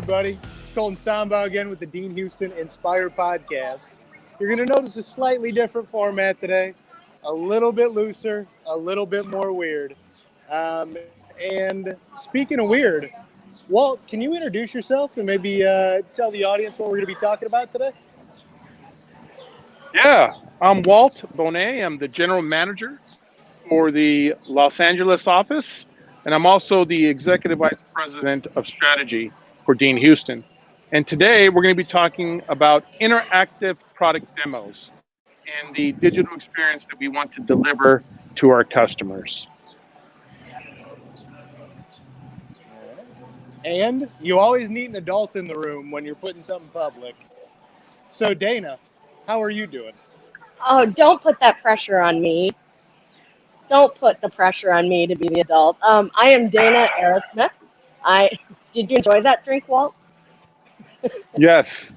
everybody. It's Colton Stombaugh again with the DeanHouston Inspire podcast. You're going to notice a slightly different format today, a little bit looser, a little bit more weird. And speaking of weird, Walt, can you introduce yourself and maybe tell the audience what we're going to be talking about today? Yeah, I'm Walter Bonnett. I'm the general manager for the Los Angeles office, and I'm also the executive vice president of strategy for DeanHouston. And today we're going to be talking about interactive product demos and the digital experience that we want to deliver to our customers. And you always need an adult in the room when you're putting something public. So Dana, how are you doing? Oh, don't put that pressure on me. Don't put the pressure on me to be the adult. I am Dana Arrasmith. Did you enjoy that drink, Walt? Yes,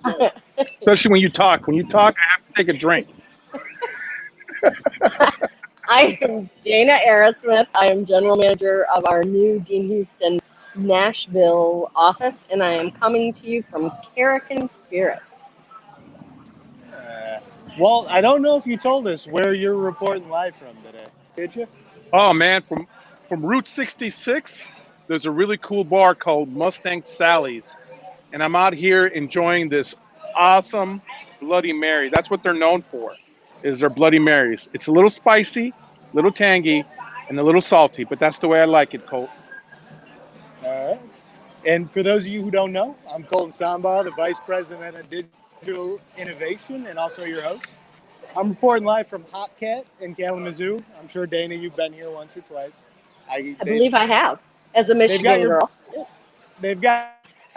especially when you talk. When you talk, I have to take a drink. I am Dana Arrasmith. I am general manager of our new DeanHouston Nashville office, and I am coming to you from Kerrigan Spirits. Walt, I don't know if you told us where you're reporting live from today. Did you? Oh man, from Route 66, there's a really cool bar called Mustang Sally's, and I'm out here enjoying this awesome Bloody Mary. That's what they're known for, is their Bloody Marys. It's a little spicy, a little tangy, and a little salty, but that's the way I like it, Colt. All right. And for those of you who don't know, I'm Colton Stombaugh, the vice president of digital innovation, and also your host. I'm reporting live from Hopcat in Kalamazoo. I'm sure, Dana, you've been here once or twice. I believe I have, as a Michigan girl. They've got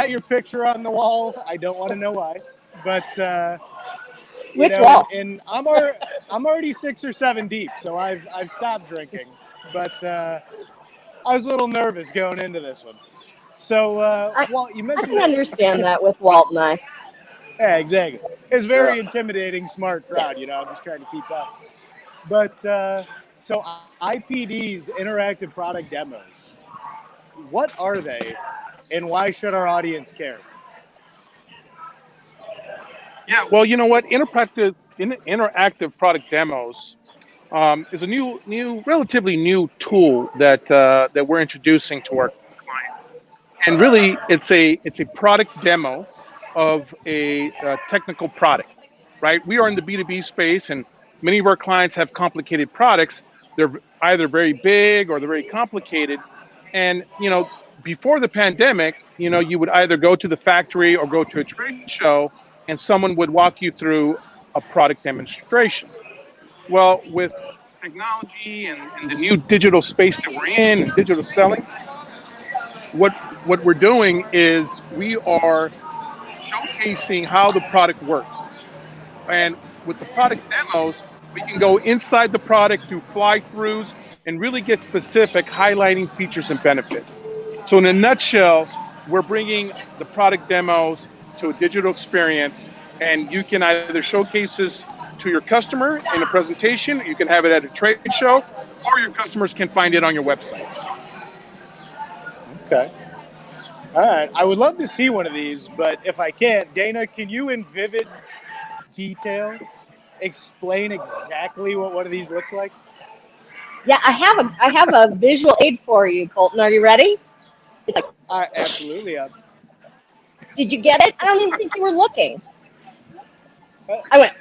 your picture on the wall. I don't want to know why, but which wall? And I'm already 6 or 7 deep, so I've stopped drinking. But I was a little nervous going into this one. So, Walt, you mentioned I can understand that with Walt and I. Yeah, exactly. It's a very intimidating, smart crowd, I'm just trying to keep up. But so IPDs, interactive product demos, what are they and why should our audience care? Yeah, well, you know what? Interactive product demos is a relatively new tool that we're introducing to our clients. And really, it's a product demo of a technical product, right? We are in the B2B space, and many of our clients have complicated products. They're either very big or they're very complicated. And, before the pandemic, you would either go to the factory or go to a trade show, and someone would walk you through a product demonstration. Well, with technology and the new digital space that we're in, and digital selling, what we're doing is we are showcasing how the product works. And with the product demos, we can go inside the product, do fly-throughs, and really get specific, highlighting features and benefits. So in a nutshell, we're bringing the product demos to a digital experience, and you can either showcase this to your customer in a presentation, you can have it at a trade show, or your customers can find it on your websites. Okay. All right. I would love to see one of these, but if I can't, Dana, can you in vivid detail explain exactly what one of these looks like? Yeah, I have a visual aid for you, Colton. Are you ready? Absolutely. Did you get it? I don't even think you were looking. I went.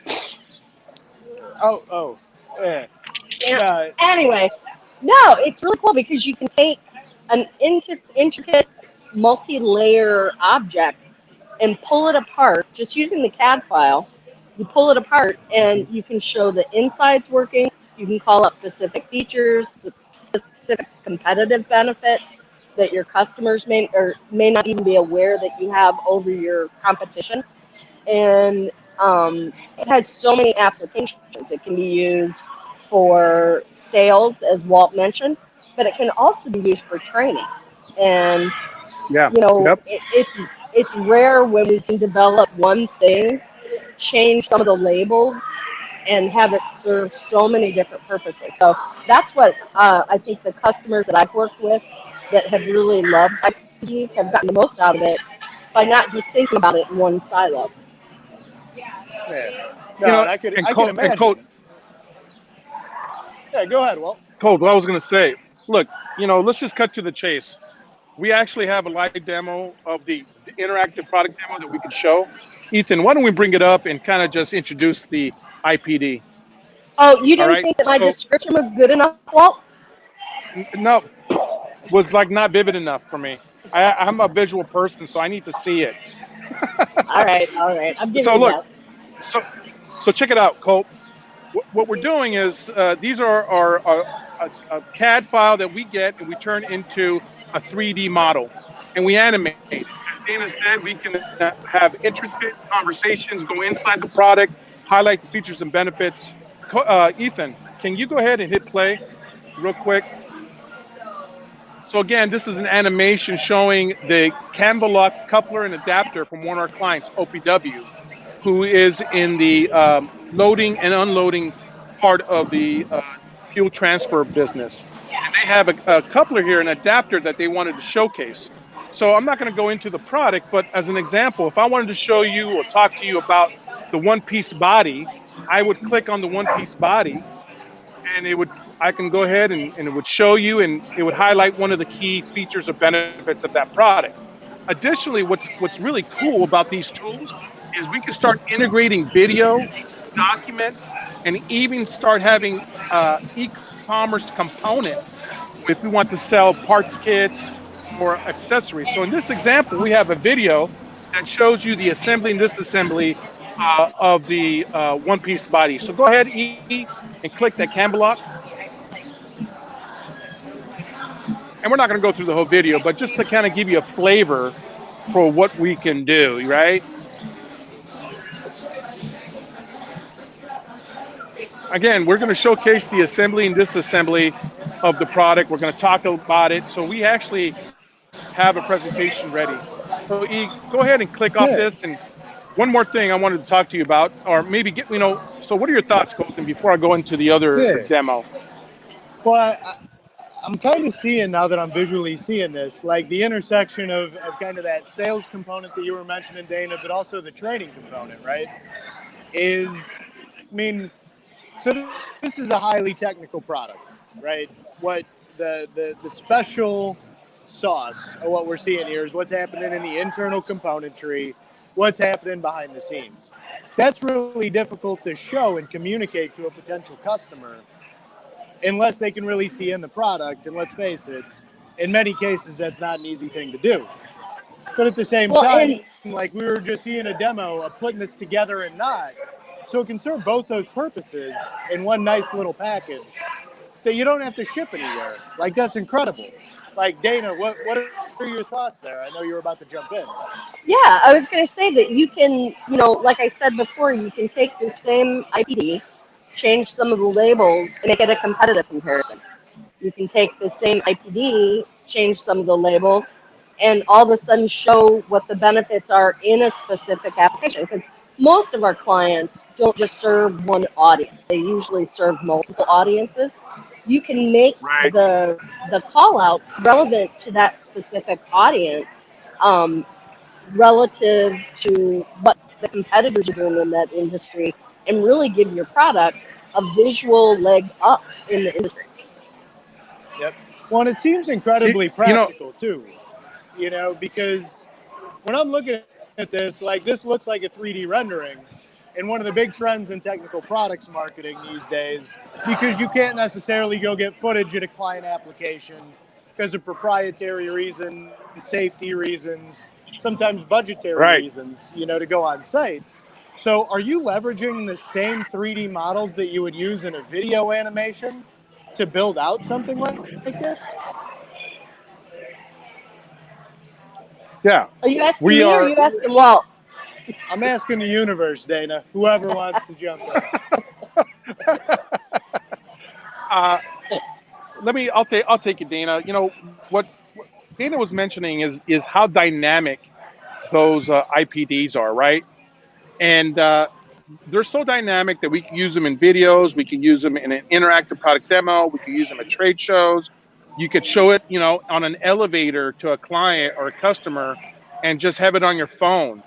Oh. Yeah. Anyway, no, it's really cool because you can take an intricate multi-layer object and pull it apart just using the CAD file. You pull it apart and you can show the insides working. You can call out specific features, specific competitive benefits that your customers may not even be aware that you have over your competition. And it has so many applications. It can be used for sales, as Walt mentioned, but it can also be used for training. And it's rare when we can develop one thing, change some of the labels, and have it serve so many different purposes. So that's what I think the customers that I've worked with that have really loved IPDs have gotten the most out of it. by not just thinking about it in one silo. Yeah. You No, know, and I can and imagine. Colt, Yeah, go ahead, Walt. Colt, what I was going to say, look, you know, let's just cut to the chase. We actually have a live demo of the interactive product demo that we could show. Ethan, why don't we bring it up and kind of just introduce the IPD? Oh, you All didn't right. think that my So, description was good enough, Walt? no, was like not vivid enough for me. I'm a visual person, so I need to see it. All right. I'm giving So you look, that. so check it out, Colt. What we're doing is these are a CAD file that we get and we turn into a 3D model, and we animate. As Dana said, we can have intricate conversations, go inside the product, highlight the features and benefits. Ethan, can you go ahead and hit play real quick? So again, this is an animation showing the Canva lock coupler and adapter from one of our clients, OPW, who is in the loading and unloading part of the fuel transfer business. And they have a coupler here, an adapter that they wanted to showcase. So I'm not going to go into the product, but as an example, if I wanted to show you or talk to you about the one-piece body, I would click on the one-piece body, and I can go ahead and it would show you, and it would highlight one of the key features or benefits of that product. Additionally, what's really cool about these tools is we can start integrating video, documents, and even start having e-commerce components if we want to sell parts kits or accessories. So in this example, we have a video that shows you the assembly and disassembly of the one-piece body. So go ahead, E, and click that Canva lock. And we're not going to go through the whole video, but just to kind of give you a flavor for what we can do, right? Again, we're going to showcase the assembly and disassembly of the product. We're going to talk about it. So we actually have a presentation ready. So E, go ahead and click off this. And one more thing I wanted to talk to you about, or maybe get, you know, so what are your thoughts, Colton, before I go into the other demo? Well, I'm kind of seeing now that I'm visually seeing this, like the intersection of kind of that sales component that you were mentioning, Dana, but also the training component, right? So this is a highly technical product, right? What the special sauce of what we're seeing here is what's happening in the internal componentry, what's happening behind the scenes. That's really difficult to show and communicate to a potential customer unless they can really see in the product. And let's face it, in many cases, that's not an easy thing to do. But at the same time, like we were just seeing a demo of putting this together and not. So it can serve both those purposes in one nice little package that you don't have to ship anywhere. Like, that's incredible. Like, Dana, what are your thoughts there? I know you were about to jump in. Yeah, I was going to say that you can, you know, like I said before, you can take the same IPD, change some of the labels, and make it a competitive comparison. You can take the same IPD, change some of the labels, and all of a sudden show what the benefits are in a specific application. Because most of our clients don't just serve one audience. They usually serve multiple audiences. You can make the call out relevant to that specific audience, relative to what the competitors are doing in that industry, and really give your product a visual leg up in the industry. Yep. Well, and it seems incredibly practical too, you know, because when I'm looking at this, like this looks like a 3D rendering. And one of the big trends in technical products marketing these days, because you can't necessarily go get footage at a client application because of proprietary reasons, safety reasons, sometimes budgetary reasons, you know, to go on site. So are you leveraging the same 3D models that you would use in a video animation to build out something like this? Yeah. Are you asking me or are you asking Walt? I'm asking the universe, Dana, whoever wants to jump in. I'll take it, Dana. You know, what Dana was mentioning is how dynamic those IPDs are, right? And they're so dynamic that we can use them in videos, we can use them in an interactive product demo, we can use them at trade shows. You could show it, you know, on an elevator to a client or a customer, and just have it on your phone,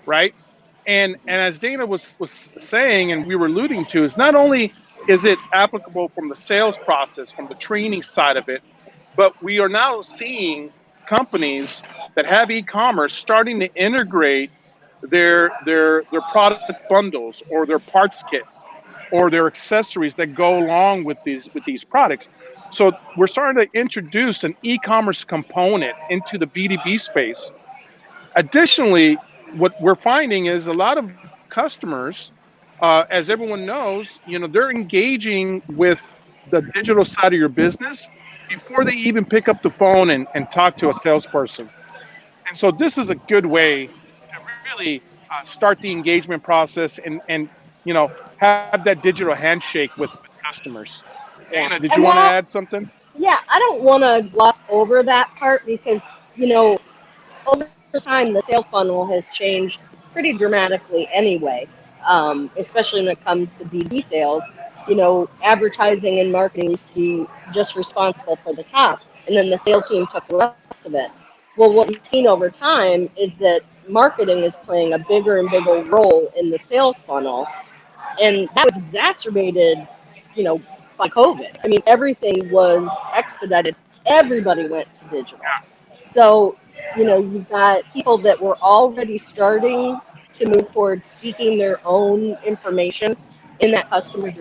right? And as Dana was saying, and we were alluding to, is not only is it applicable from the sales process, from the training side of it, but we are now seeing companies that have e-commerce starting to integrate their product bundles or their parts kits or their accessories that go along with these products. So we're starting to introduce an e-commerce component into the B2B space. Additionally, what we're finding is a lot of customers, as everyone knows, they're engaging with the digital side of your business before they even pick up the phone and talk to a salesperson. And so this is a good way to really start the engagement process and have that digital handshake with customers. Anna, did you want to add something? Yeah, I don't want to gloss over that part because, over time, the sales funnel has changed pretty dramatically anyway, especially when it comes to B2B sales. Advertising and marketing used to be just responsible for the top, and then the sales team took the rest of it. Well, what we've seen over time is that marketing is playing a bigger and bigger role in the sales funnel, and that was exacerbated, by COVID. I mean, everything was expedited. Everybody went to digital. So, you've got people that were already starting to move towards seeking their own information in that customer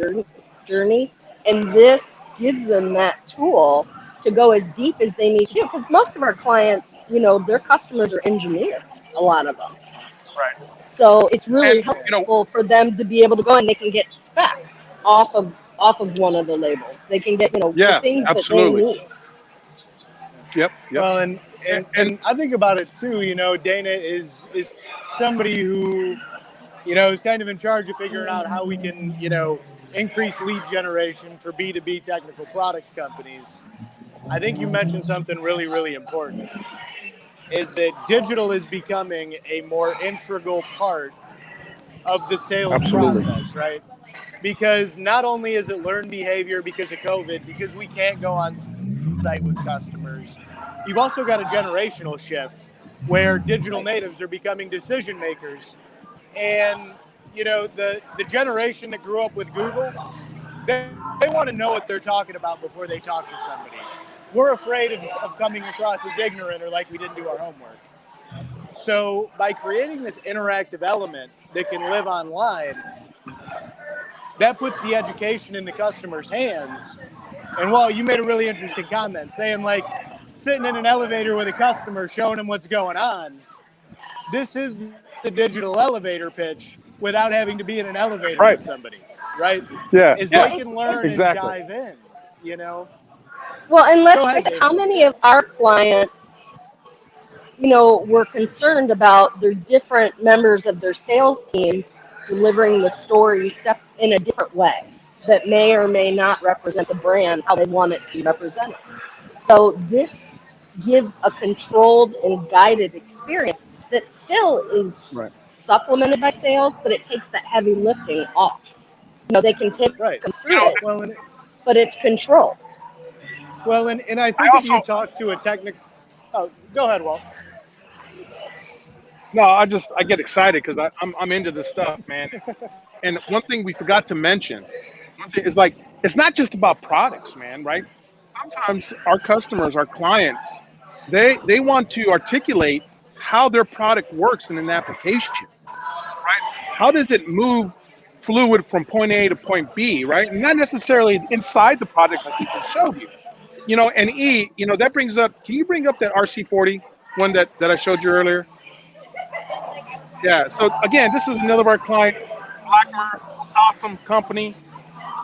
journey. And this gives them that tool to go as deep as they need to do. Because most of our clients, their customers are engineers, a lot of them. Right. So it's really helpful for them to be able to go and they can get spec off of one of the labels. They can get, the things absolutely. that they need. Yep. Well, and I think about it too, Dana is somebody who, is kind of in charge of figuring out how we can, increase lead generation for B2B technical products companies. I think you mentioned something really, really important, is that digital is becoming a more integral part of the sales process, right? Because not only is it learned behavior because of COVID, because we can't go on site with customers, you've also got a generational shift where digital natives are becoming decision makers. And, the generation that grew up with Google, they want to know what they're talking about before they talk to somebody. We're afraid of coming across as ignorant or like we didn't do our homework. So by creating this interactive element that can live online, that puts the education in the customer's hands. And while you made a really interesting comment saying like sitting in an elevator with a customer showing them what's going on, this is the digital elevator pitch without having to be in an elevator with somebody, right? Yeah. Is they can learn and dive in, Well, and let's face it, how many of our clients, were concerned about their different members of their sales team delivering the story in a different way that may or may not represent the brand how they want it to be represented. So this gives a controlled and guided experience that still is supplemented by sales, but it takes that heavy lifting off. They can take them through it, but it's controlled. Well, and I think if you talk to a technical... Oh, go ahead, Walt. No, I get excited because I'm into this stuff, man. And one thing we forgot to mention is like, it's not just about products, man, right? Sometimes our customers, our clients, they want to articulate how their product works in an application, right? How does it move fluid from point A to point B, right? And not necessarily inside the product like we just showed you. And that brings up, can you bring up that RC40 one that I showed you earlier? Yeah, so again, this is another of our clients, Blackmer, awesome company.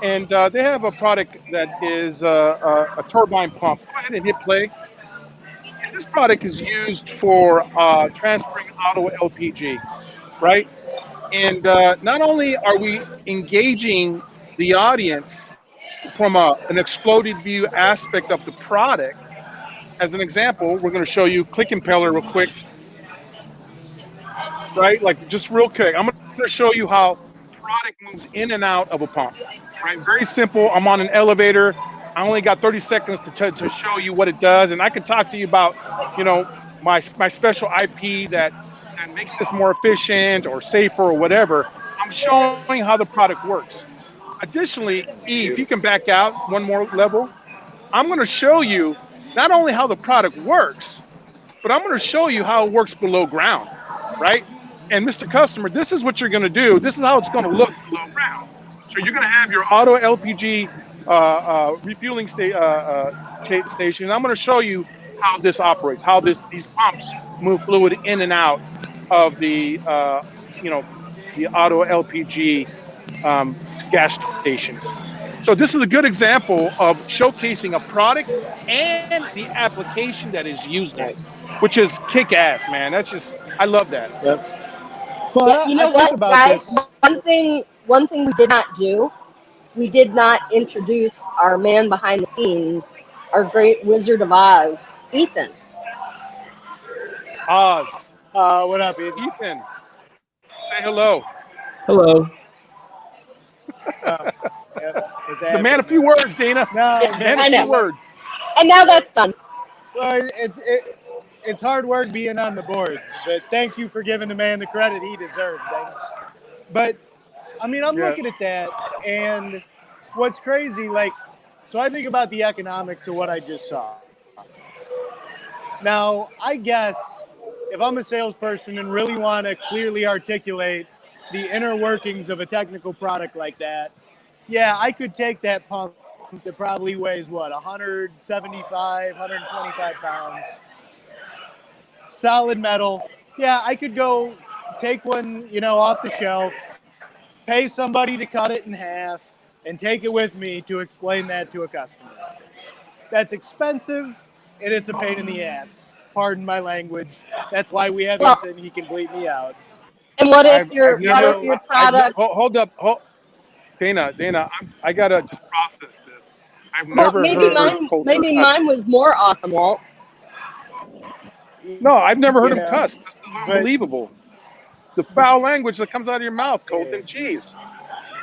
And they have a product that is a turbine pump. Go ahead and hit play. And this product is used for transferring auto LPG, right? And not only are we engaging the audience from an exploded view aspect of the product, as an example, we're going to show you click impeller real quick, right? Like just real quick, I'm going to show you how product moves in and out of a pump, right? Very simple. I'm on an elevator. I only got 30 seconds to show you what it does. And I could talk to you about, my special IP that makes this more efficient or safer or whatever. I'm showing how the product works. Additionally, E, if you can back out one more level, I'm going to show you not only how the product works, but I'm going to show you how it works below ground, right? And Mr. Customer, this is what you're going to do. This is how it's going to look below ground. So you're going to have your auto LPG refueling station. I'm going to show you how this operates, how these pumps move fluid in and out of the the auto LPG gas stations. So this is a good example of showcasing a product and the application that is used in it, which is kick ass, man. That's just, I love that. Yep. Well, Yeah, you know what, guys? This. One thing we did not do, we did not introduce our man behind the scenes, our great Wizard of Oz, Ethan. Oz. What up, Ethan? Ethan, say hello. Hello. It's a man of few words, Dana. No, man of few words. And now that's done. Well, it's hard work being on the boards, but thank you for giving the man the credit he deserves, Dana. But I mean, I'm looking at that, and what's crazy, like, so I think about the economics of what I just saw. Now, I guess if I'm a salesperson and really want to clearly articulate the inner workings of a technical product like that, yeah, I could take that pump that probably weighs, 175, 125 pounds, solid metal. Yeah, I could go take one, off the shelf, pay somebody to cut it in half, and take it with me to explain that to a customer. That's expensive, and it's a pain in the ass. Pardon my language. That's why we have Ethan. He can bleep me out. And what if your product? Hold up. Dana, I gotta just process this. I've never heard mine was more awesome, Walt. No, I've never heard him cuss. That's unbelievable. The foul language that comes out of your mouth, Colton. Jeez.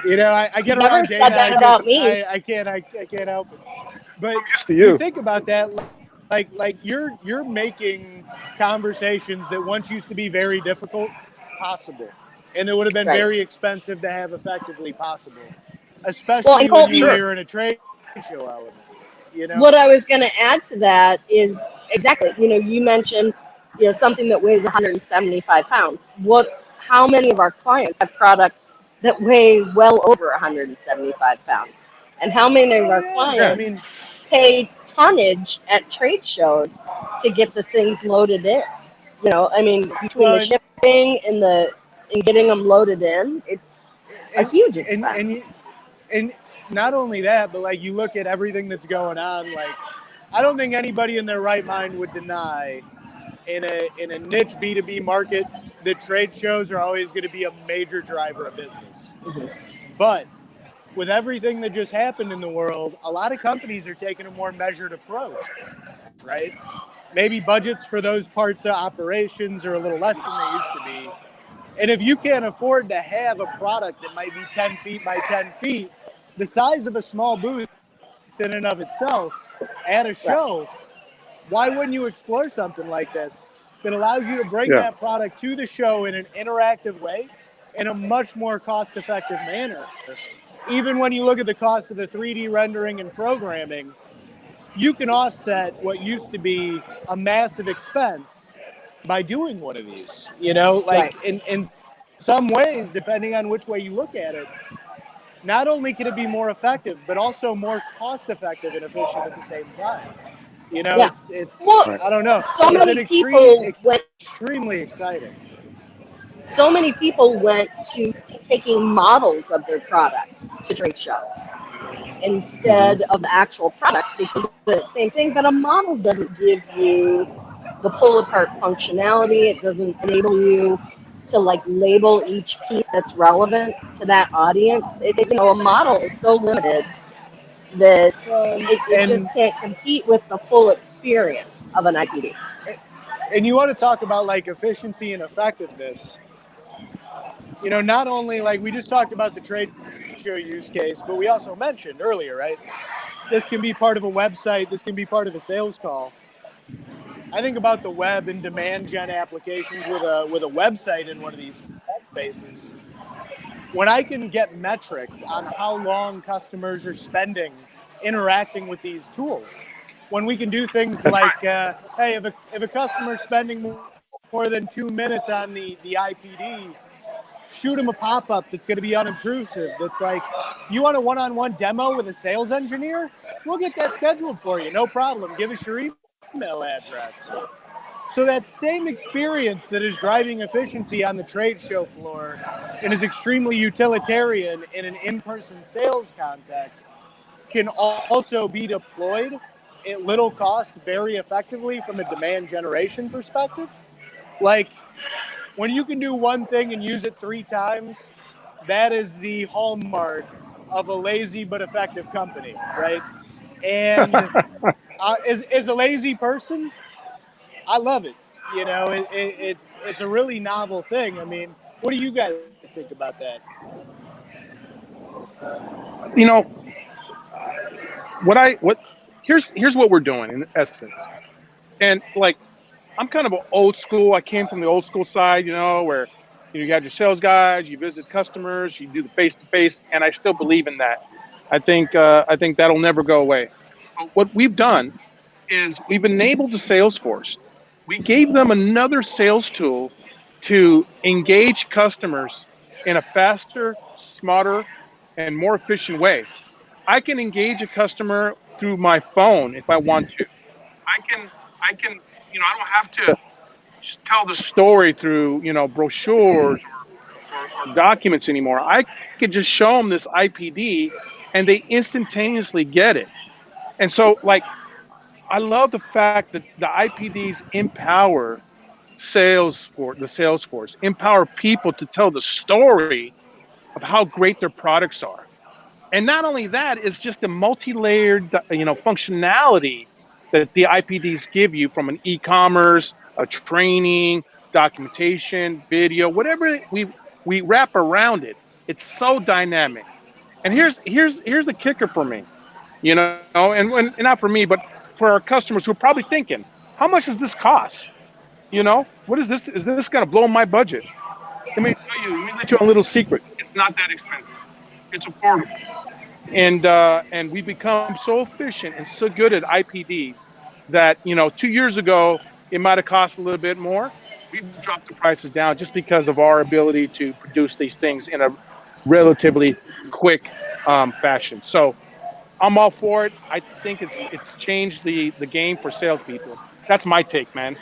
I get around Dana. That about me. I can't help it. But I'm used to you. Think about that. Like you're making conversations that once used to be very difficult possible, and it would have been very expensive to have effectively possible, especially when you're in a trade show element. What I was going to add to that is exactly. You mentioned something that weighs 175 pounds. How many of our clients have products that weigh well over 175 pounds, and how many of our clients pay tonnage at trade shows to get the things loaded in? Between the shipping and getting them loaded in, it's a huge expense. And not only that, but you look at everything that's going on. I don't think anybody in their right mind would deny in a niche B2B market that trade shows are always going to be a major driver of business. Mm-hmm. But with everything that just happened in the world, a lot of companies are taking a more measured approach, right? Maybe budgets for those parts of operations are a little less than they used to be. And if you can't afford to have a product that might be 10 feet by 10 feet, the size of a small booth in and of itself at a show, why wouldn't you explore something like this that allows you to bring that product to the show in an interactive way in a much more cost-effective manner? Even when you look at the cost of the 3D rendering and programming, you can offset what used to be a massive expense by doing one of these. In some ways, depending on which way you look at it, not only can it be more effective, but also more cost-effective and efficient at the same time. It's I don't know. So many people went extremely exciting. So many people went to taking models of their products to trade shows instead of the actual product, because it's the same thing, but a model doesn't give you the pull-apart functionality. It doesn't enable you to label each piece that's relevant to that audience. A model is so limited that it just can't compete with the full experience of an IPD. And you want to talk about efficiency and effectiveness. Not only we just talked about the trade show use case, but we also mentioned earlier, right? This can be part of a website. This can be part of a sales call. I think about the web and demand gen applications with a website in one of these spaces. When I can get metrics on how long customers are spending interacting with these tools, when we can do things That's like, hey, if a customer's spending more than 2 minutes on the IPD, shoot them a pop-up that's going to be unobtrusive. That's like, you want a one-on-one demo with a sales engineer? We'll get that scheduled for you, no problem. Give us your email address. So that same experience that is driving efficiency on the trade show floor and is extremely utilitarian in an in-person sales context can also be deployed at little cost very effectively from a demand generation perspective. Like, when you can do one thing and use it 3 times, that is the hallmark of a lazy but effective company, right? And as a lazy person, I love it. You know, it's a really novel thing. I mean, what do you guys think about that? You know, here's what we're doing in essence. And like, I'm kind of an old school. I came from the old school side, you know, where you had your sales guys, you visit customers, you do the face to face, and I still believe in that. I think that'll never go away. But what we've done is we've enabled the sales force. We gave them another sales tool to engage customers in a faster, smarter, and more efficient way. I can engage a customer through my phone if I want to. I can, you know, I don't have to just tell the story through, you know, brochures or documents anymore. I could just show them this IPD and they instantaneously get it. And so, like, I love the fact that the IPDs empower the sales force, empower people to tell the story of how great their products are. And not only that, it's just a multi-layered, you know, functionality that the IPDs give you from an e-commerce, a training, documentation, video, whatever we wrap around it. It's so dynamic. And here's the kicker for me, you know, and not for me, but for our customers who are probably thinking, how much does this cost? You know, what is this? Is this going to blow my budget? Let me let you a little secret. It's not that expensive. It's affordable. And we become so efficient and so good at IPDs that, you know, 2 years ago, it might have cost a little bit more. We've dropped the prices down just because of our ability to produce these things in a relatively quick fashion. So I'm all for it. I think it's changed the game for salespeople. That's my take, man.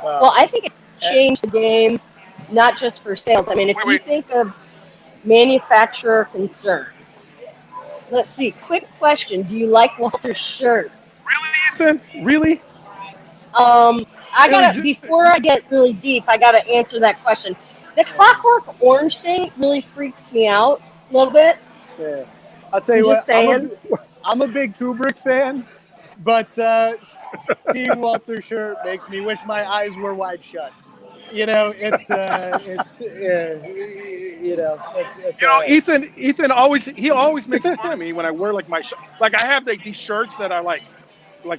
Well, I think it's changed the game, not just for sales. I mean, if you think of manufacturer concerns, let's see. Quick question: do you like Walter's shirts? Really, Ethan? Really? I gotta before I get really deep, I gotta answer that question. The Clockwork Orange thing really freaks me out a little bit. Yeah. I'll tell you I'm what. just saying. I'm a big Kubrick fan, but seeing Walter's shirt makes me wish my eyes were wide shut. You know, it's you know, Ethan always makes fun of me when I wear like like I have like these shirts that I like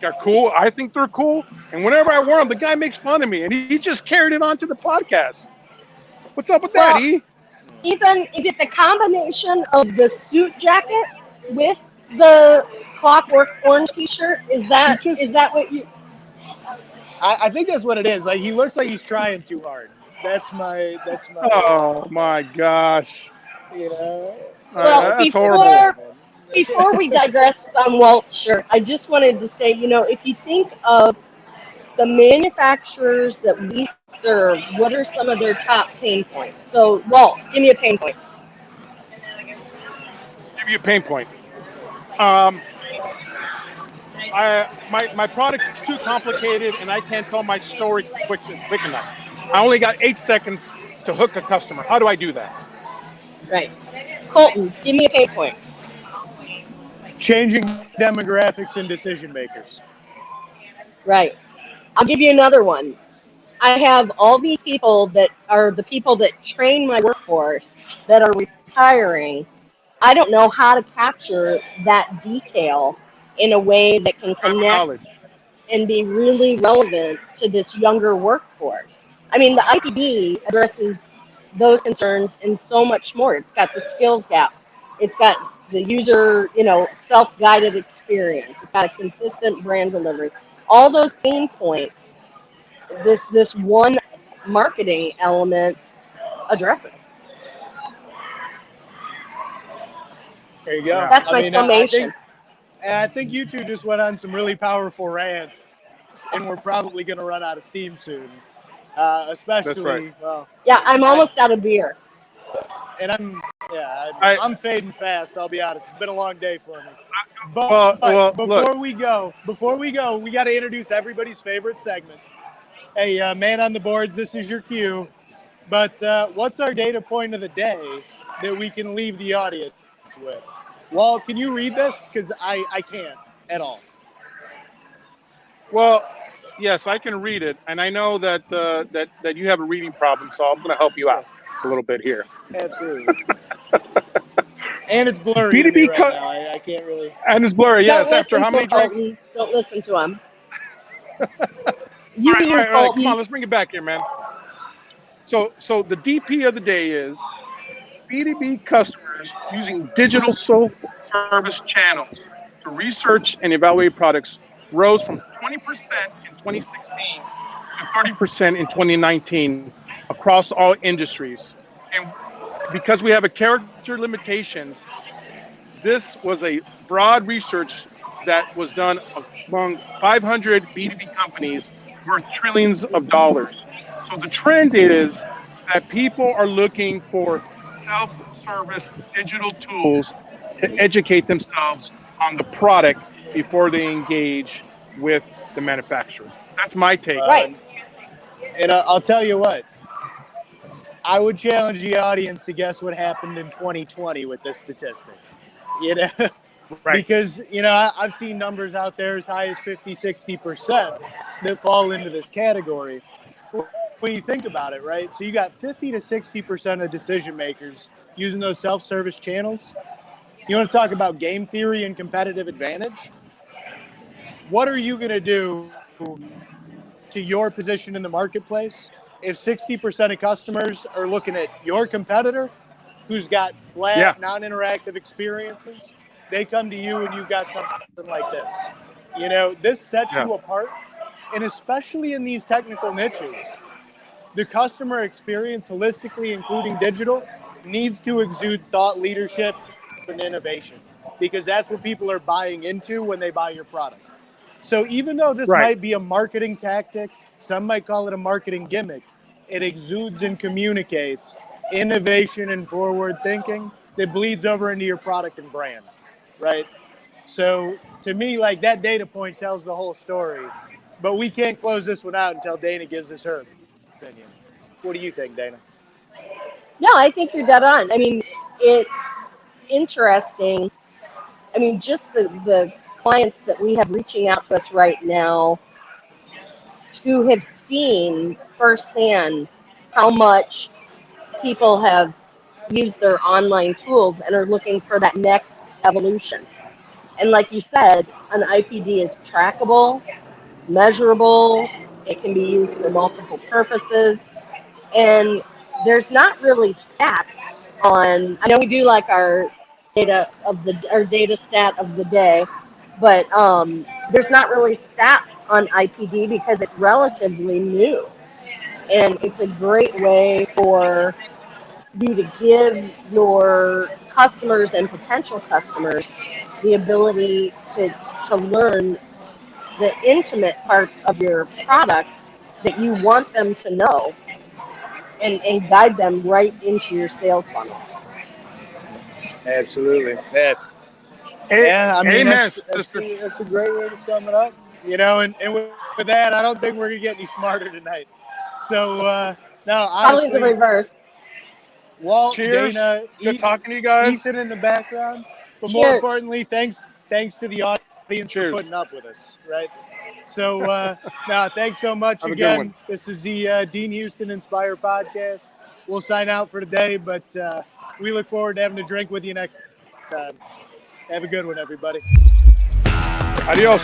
are cool. I think they're cool, and whenever I wear them, the guy makes fun of me, and he just carried it onto the podcast. What's up with that, E? Ethan, is it the combination of the suit jacket with the Clockwork Orange T-shirt? Is that what you? I think that's what it is. Like, he looks like he's trying too hard. That's my. Oh my gosh. You know. Well, that's horrible. Before we digress on Walt's shirt, I just wanted to say, you know, if you think of the manufacturers that we serve, what are some of their top pain points? So, Walt, give me a pain point. Give you a pain point. My product is too complicated, and I can't tell my story quick enough. I only got 8 seconds to hook a customer. How do I do that? Right. Colton, give me a pain point. Changing demographics and decision makers. Right. I'll give you another one. I have all these people that are the people that train my workforce that are retiring. I don't know how to capture that detail in a way that can connect and be really relevant to this younger workforce. I mean, the IPD addresses those concerns and so much more. It's got the skills gap. It's got the user, self-guided experience. It's got a consistent brand delivery. All those pain points, this one marketing element addresses. There you go. That's my summation. I think you two just went on some really powerful rants, and we're probably going to run out of steam soon. Especially, right. well. Yeah, I'm almost out of beer. And I'm fading fast. I'll be honest. It's been a long day for me. But before we go, we got to introduce everybody's favorite segment. Hey, man on the boards, this is your cue. But what's our data point of the day that we can leave the audience with? Walt, can you read this? Because I can't at all. Well, yes, I can read it, and I know that that you have a reading problem, so I'm going to help you out a little bit here. Absolutely. And it's blurry to me right now. I can't really. And it's blurry. Yes. After how many drinks? Don't listen to him. All right. Come on, let's bring it back here, man. So the DP of the day is B2B customers using digital service channels to research and evaluate products rose from 20% in 2016 to 30% in 2019 across all industries. And because we have a character limitations, this was a broad research that was done among 500 B2B companies worth trillions of dollars. So the trend is that people are looking for self-service digital tools to educate themselves on the product before they engage with the manufacturer. That's my take. Right. And I'll tell you what, I would challenge the audience to guess what happened in 2020 with this statistic. Right. Because, I've seen numbers out there as high as 50, 60% that fall into this category. When you think about it, right? So you got 50 to 60% of decision makers using those self-service channels. You want to talk about game theory and competitive advantage? What are you going to do to your position in the marketplace if 60% of customers are looking at your competitor who's got flat, non-interactive experiences? They come to you and you've got something like this. This sets you apart. And especially in these technical niches, the customer experience holistically, including digital, needs to exude thought leadership and innovation, because that's what people are buying into when they buy your product. So even though this might be a marketing tactic, some might call it a marketing gimmick, it exudes and communicates innovation and forward thinking that bleeds over into your product and brand, right? So to me, like, that data point tells the whole story, but we can't close this one out until Dana gives us her opinion. What do you think, Dana? No, I think you're dead on. I mean, it's interesting. I mean, just the clients that we have reaching out to us right now who have seen firsthand how much people have used their online tools and are looking for that next evolution. And like you said, an IPD is trackable, measurable, it can be used for multiple purposes, and there's not really stats on, I know we do like our data stat of the day, but there's not really stats on IPD because it's relatively new. And it's a great way for you to give your customers and potential customers the ability to learn the intimate parts of your product that you want them to know and guide them right into your sales funnel. Absolutely. I mean, that's a great way to sum it up. And with that, I don't think we're going to get any smarter tonight. So, no, honestly, probably the reverse. Walt, cheers. Dana, good talking to you guys. Ethan in the background. But cheers. More importantly, thanks to the audience for putting up with us, right? So, thanks so much again. This is the DeanHouston Inspire podcast. We'll sign out for today, but we look forward to having a drink with you next time. Have a good one, everybody. Adios.